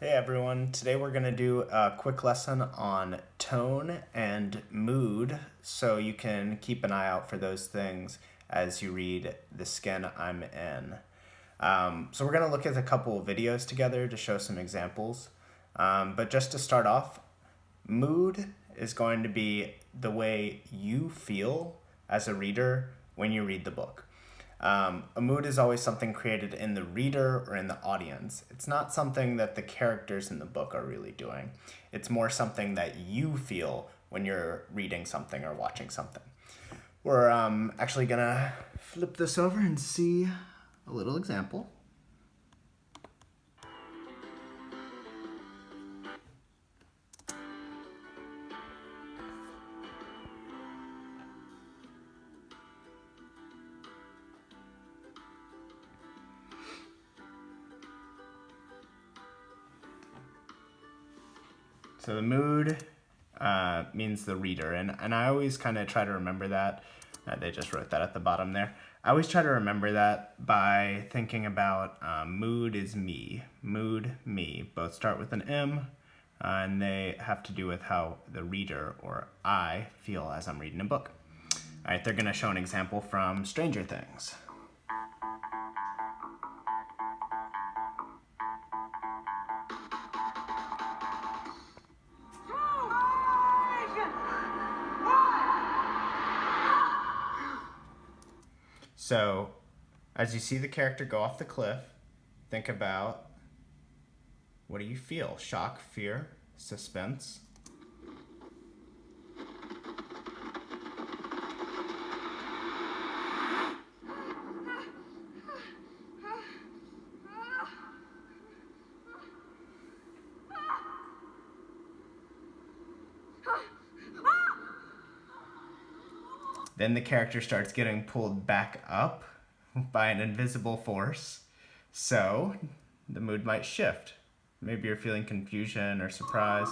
Hey everyone, today we're going to do a quick lesson on tone and mood so you can keep an eye out for those things as you read The Skin I'm In. So we're going to look at a couple of videos together to show some examples. But just to start off, mood is going to be the way you feel as a reader when you read the book. A mood is always something created in the reader or in the audience. It's not something that the characters in the book are really doing. It's more something that you feel when you're reading something or watching something. We're actually gonna flip this over and see a little example. So the mood means the reader, and I always kind of try to remember that. They just wrote that at the bottom there. I always try to remember that by thinking about mood is me. Mood, me. Both start with an M, and they have to do with how the reader or I feel as I'm reading a book. All right, they're going to show an example from Stranger Things. So, as you see the character go off the cliff, think about, what do you feel? Shock, fear, suspense? Then the character starts getting pulled back up by an invisible force. So the mood might shift. Maybe you're feeling confusion or surprise.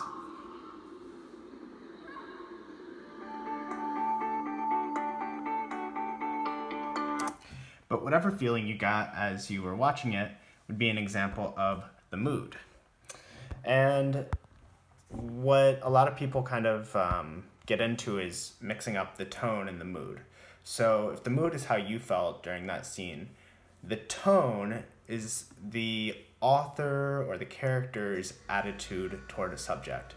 But whatever feeling you got as you were watching it would be an example of the mood. And what a lot of people kind of get into is mixing up the tone and the mood. So if the mood is how you felt during that scene, the tone is the author or the character's attitude toward a subject.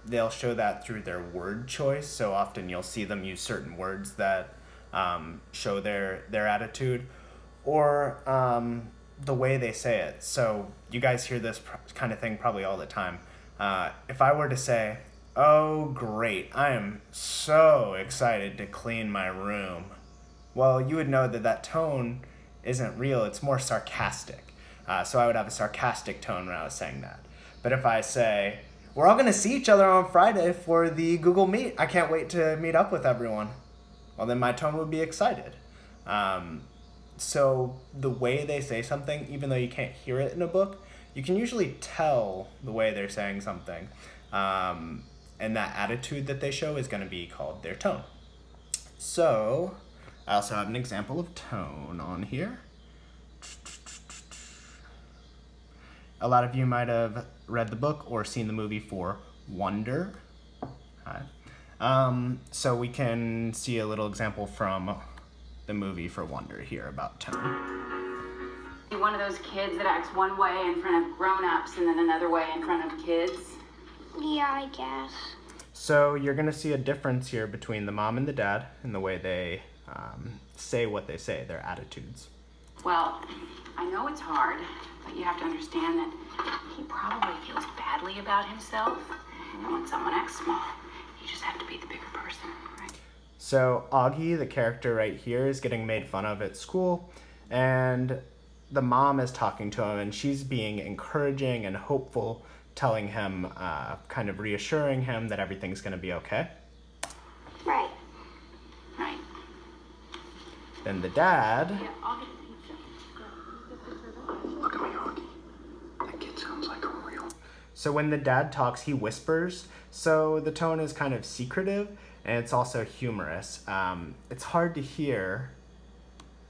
They'll show that through their word choice. So often you'll see them use certain words that show their attitude, or the way they say it. So you guys hear this kind of thing probably all the time. If I were to say, "Oh, great, I am so excited to clean my room," well, you would know that that tone isn't real, it's more sarcastic. So I would have a sarcastic tone when I was saying that. But if I say, "We're all gonna see each other on Friday for the Google Meet, I can't wait to meet up with everyone," well, then my tone would be excited. So the way they say something, even though you can't hear it in a book, you can usually tell the way they're saying something. And that attitude that they show is going to be called their tone. So I also have an example of tone on here. A lot of you might have read the book or seen the movie for Wonder. Hi. So we can see a little example from the movie for Wonder here about tone. You're one of those kids that acts one way in front of grown-ups and then another way in front of kids? Yeah, I guess. So you're going to see a difference here between the mom and the dad in the way they say what they say, their attitudes. Well, I know it's hard, but you have to understand that he probably feels badly about himself. And when someone acts small, you just have to be the bigger person, right? So Augie, the character right here, is getting made fun of at school, and the mom is talking to him, and she's being encouraging and hopeful, telling him, kind of reassuring him that everything's going to be okay. Right. Right. Then the dad, Yeah, I'll get pizza. Look at me, Augie. That kid sounds like a real... so when the dad talks, he whispers, so the tone is kind of secretive, and it's also humorous. It's hard to hear.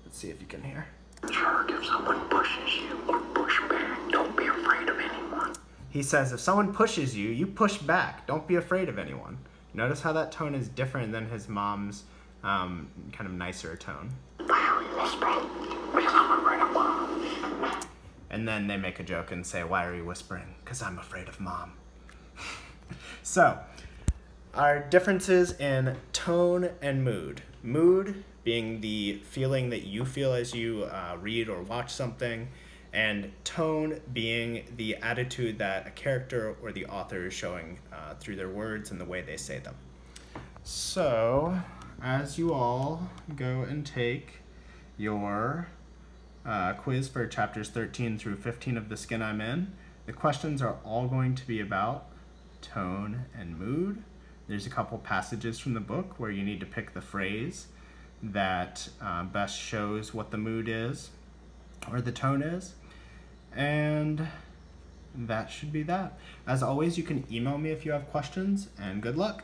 Let's see if you can hear. Shark, if someone pushes you, you push back. Don't be afraid of anyone. he says, if someone pushes you, you push back. Don't be afraid of anyone. Notice how that tone is different than his mom's kind of nicer tone. Why are we whispering? Because I'm afraid of Mom. And then they make a joke and say, why are you whispering? Because I'm afraid of Mom. So, our differences in tone and mood. Mood being the feeling that you feel as you read or watch something, and tone being the attitude that a character or the author is showing through their words and the way they say them. So, as you all go and take your quiz for chapters 13 through 15 of The Skin I'm In, the questions are all going to be about tone and mood. There's a couple passages from the book where you need to pick the phrase that best shows what the mood is or the tone is. And that should be that. As always, you can email me if you have questions, and good luck.